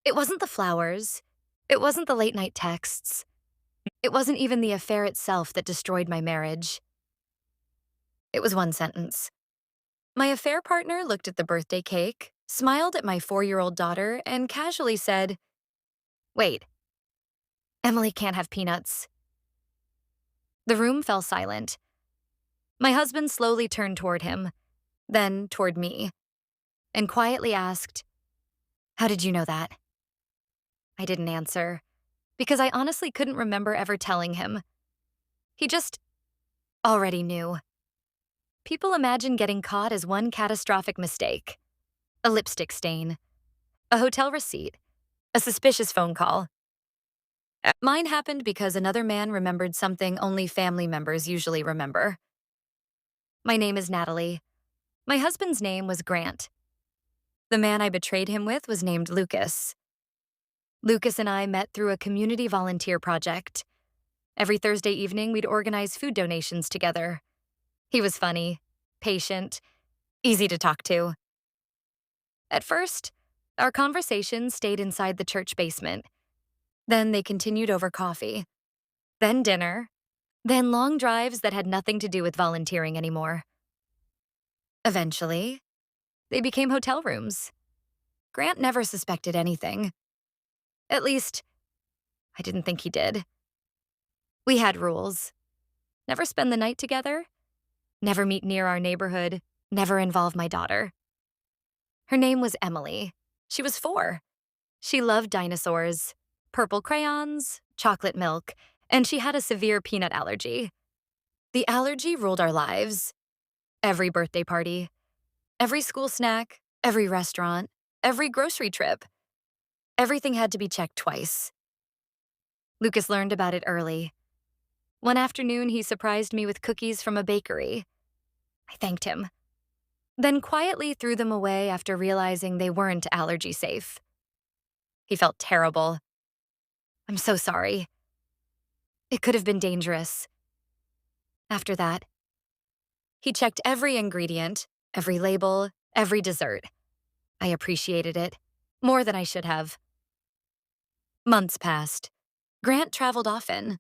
It wasn't the flowers. It wasn't the late night texts. It wasn't even the affair itself that destroyed my marriage. It was one sentence. My affair partner looked at the birthday cake, smiled at my 4-year-old daughter, and casually said, "Wait, Emily can't have peanuts." The room fell silent. My husband slowly turned toward him, then toward me, and quietly asked, "How did you know that?" I didn't answer, because I honestly couldn't remember ever telling him. He just already knew. People imagine getting caught as one catastrophic mistake: a lipstick stain, a hotel receipt, a suspicious phone call. Mine happened because another man remembered something only family members usually remember. My name is Natalie. My husband's name was Grant. The man I betrayed him with was named Lucas. Lucas and I met through a community volunteer project. Every Thursday evening, we'd organize food donations together. He was funny, patient, easy to talk to. At first, our conversations stayed inside the church basement. Then they continued over coffee. Then dinner. Then long drives that had nothing to do with volunteering anymore. Eventually, they became hotel rooms. Grant never suspected anything. At least, I didn't think he did. We had rules. Never spend the night together. Never meet near our neighborhood. Never involve my daughter. Her name was Emily. She was 4. She loved dinosaurs, purple crayons, chocolate milk, and she had a severe peanut allergy. The allergy ruled our lives. Every birthday party, every school snack, every restaurant, every grocery trip. Everything had to be checked twice. Lucas learned about it early. One afternoon, he surprised me with cookies from a bakery. I thanked him, then quietly threw them away after realizing they weren't allergy safe. He felt terrible. "I'm so sorry. It could have been dangerous." After that, he checked every ingredient, every label, every dessert. I appreciated it more than I should have. Months passed. Grant traveled often.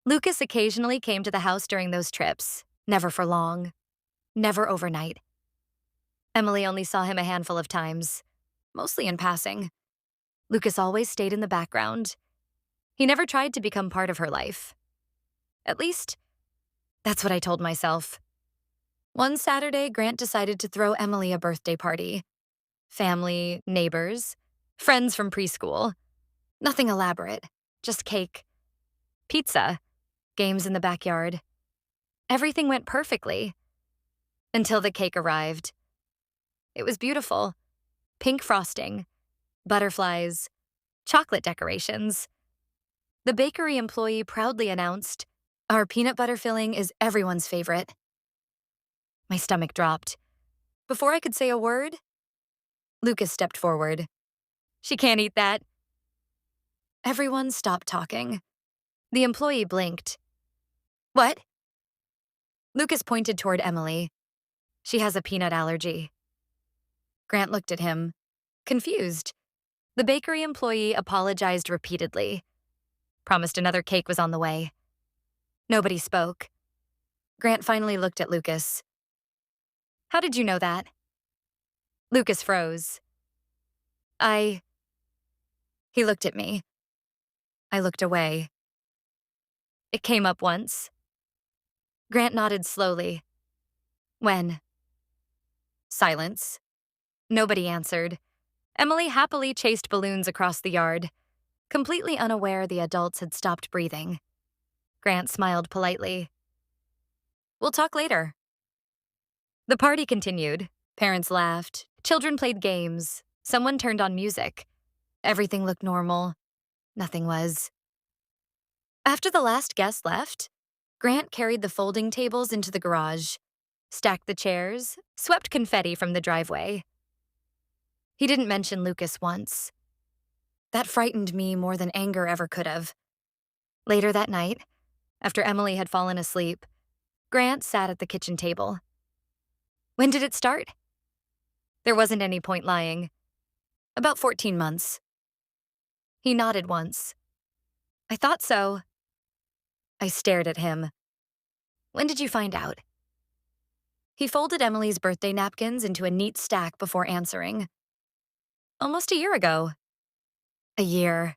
Lucas occasionally came to the house during those trips, never for long, never overnight. Emily only saw him a handful of times, mostly in passing. Lucas always stayed in the background. He never tried to become part of her life. At least, that's what I told myself. One Saturday, Grant decided to throw Emily a birthday party. Family, neighbors, friends from preschool. Nothing elaborate, just cake, pizza, games in the backyard. Everything went perfectly until the cake arrived. It was beautiful. Pink frosting, butterflies, chocolate decorations. The bakery employee proudly announced, "Our peanut butter filling is everyone's favorite." My stomach dropped. Before I could say a word, Lucas stepped forward. "She can't eat that." Everyone stopped talking. The employee blinked. "What?" Lucas pointed toward Emily. "She has a peanut allergy." Grant looked at him, confused. The bakery employee apologized repeatedly, promised another cake was on the way. Nobody spoke. Grant finally looked at Lucas. "How did you know that?" Lucas froze. I... He looked at me. I looked away. "It came up once." Grant nodded slowly. "When?" Silence. Nobody answered. Emily happily chased balloons across the yard, completely unaware the adults had stopped breathing. Grant smiled politely. "We'll talk later." The party continued. Parents laughed. Children played games. Someone turned on music. Everything looked normal. Nothing was. After the last guest left, Grant carried the folding tables into the garage, stacked the chairs, swept confetti from the driveway. He didn't mention Lucas once. That frightened me more than anger ever could have. Later that night, after Emily had fallen asleep, Grant sat at the kitchen table. "When did it start?" There wasn't any point lying. "About 14 months. He nodded once. I thought so. I stared at him. When did you find out? He folded Emily's birthday napkins into a neat stack before answering. Almost a year ago. A year.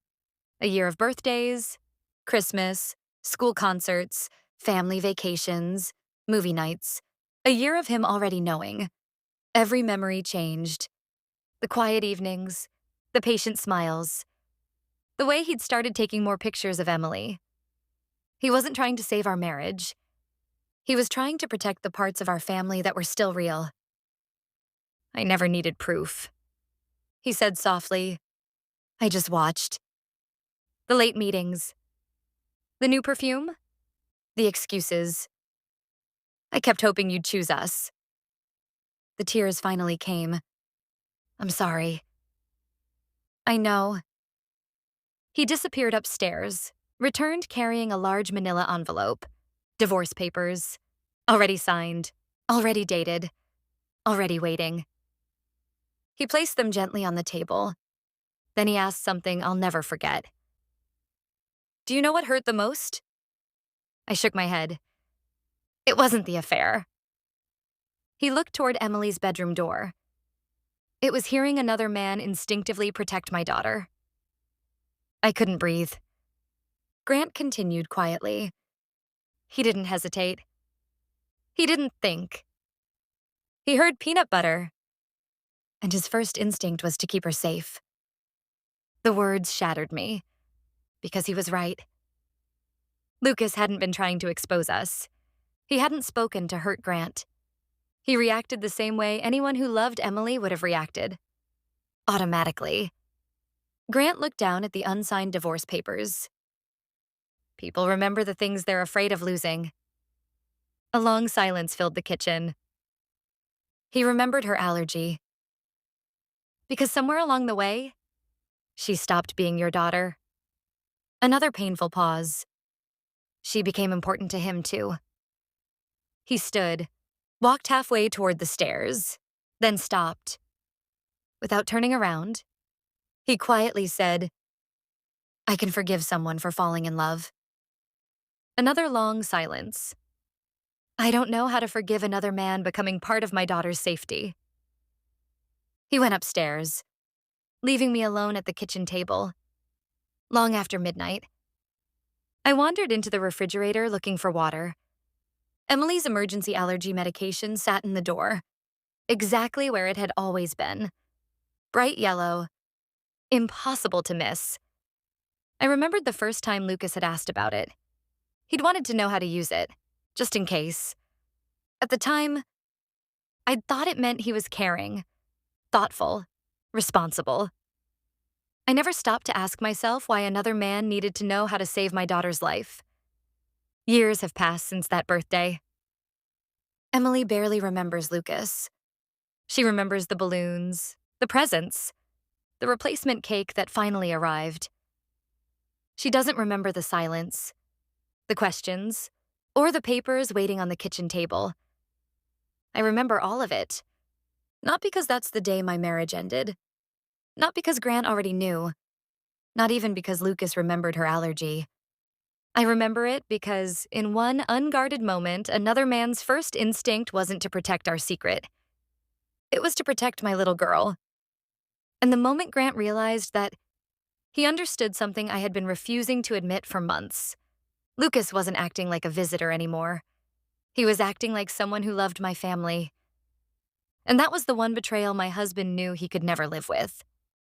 A year of birthdays, Christmas, school concerts, family vacations, movie nights. A year of him already knowing. Every memory changed. The quiet evenings, the patient smiles, the way he'd started taking more pictures of Emily. He wasn't trying to save our marriage. He was trying to protect the parts of our family that were still real. I never needed proof. He said softly. I just watched. The late meetings. The new perfume. The excuses. I kept hoping you'd choose us. The tears finally came. I'm sorry. I know. He disappeared upstairs, returned carrying a large manila envelope. Divorce papers. Already signed. Already dated. Already waiting. He placed them gently on the table. Then he asked something I'll never forget. Do you know what hurt the most? I shook my head. It wasn't the affair. He looked toward Emily's bedroom door. It was hearing another man instinctively protect my daughter. I couldn't breathe. Grant continued quietly. He didn't hesitate. He didn't think. He heard peanut butter, and his first instinct was to keep her safe. The words shattered me, because he was right. Lucas hadn't been trying to expose us. He hadn't spoken to hurt Grant. He reacted the same way anyone who loved Emily would have reacted. Automatically. Grant looked down at the unsigned divorce papers. People remember the things they're afraid of losing. A long silence filled the kitchen. He remembered her allergy. Because somewhere along the way, she stopped being your daughter. Another painful pause. She became important to him, too. He stood, walked halfway toward the stairs, then stopped. Without turning around, he quietly said, I can forgive someone for falling in love. Another long silence. I don't know how to forgive another man becoming part of my daughter's safety. He went upstairs, leaving me alone at the kitchen table. Long after midnight, I wandered into the refrigerator looking for water. Emily's emergency allergy medication sat in the door, exactly where it had always been. Bright yellow, impossible to miss. I remembered the first time Lucas had asked about it. He'd wanted to know how to use it, just in case. At the time, I'd thought it meant he was caring, thoughtful, responsible. I never stopped to ask myself why another man needed to know how to save my daughter's life. Years have passed since that birthday. Emily barely remembers Lucas. She remembers the balloons, the presents, the replacement cake that finally arrived. She doesn't remember the silence, the questions, or the papers waiting on the kitchen table. I remember all of it. Not because that's the day my marriage ended. Not because Grant already knew. Not even because Lucas remembered her allergy. I remember it because, in one unguarded moment, another man's first instinct wasn't to protect our secret. It was to protect my little girl. And the moment Grant realized that, he understood something I had been refusing to admit for months. Lucas wasn't acting like a visitor anymore. He was acting like someone who loved my family. And that was the one betrayal my husband knew he could never live with.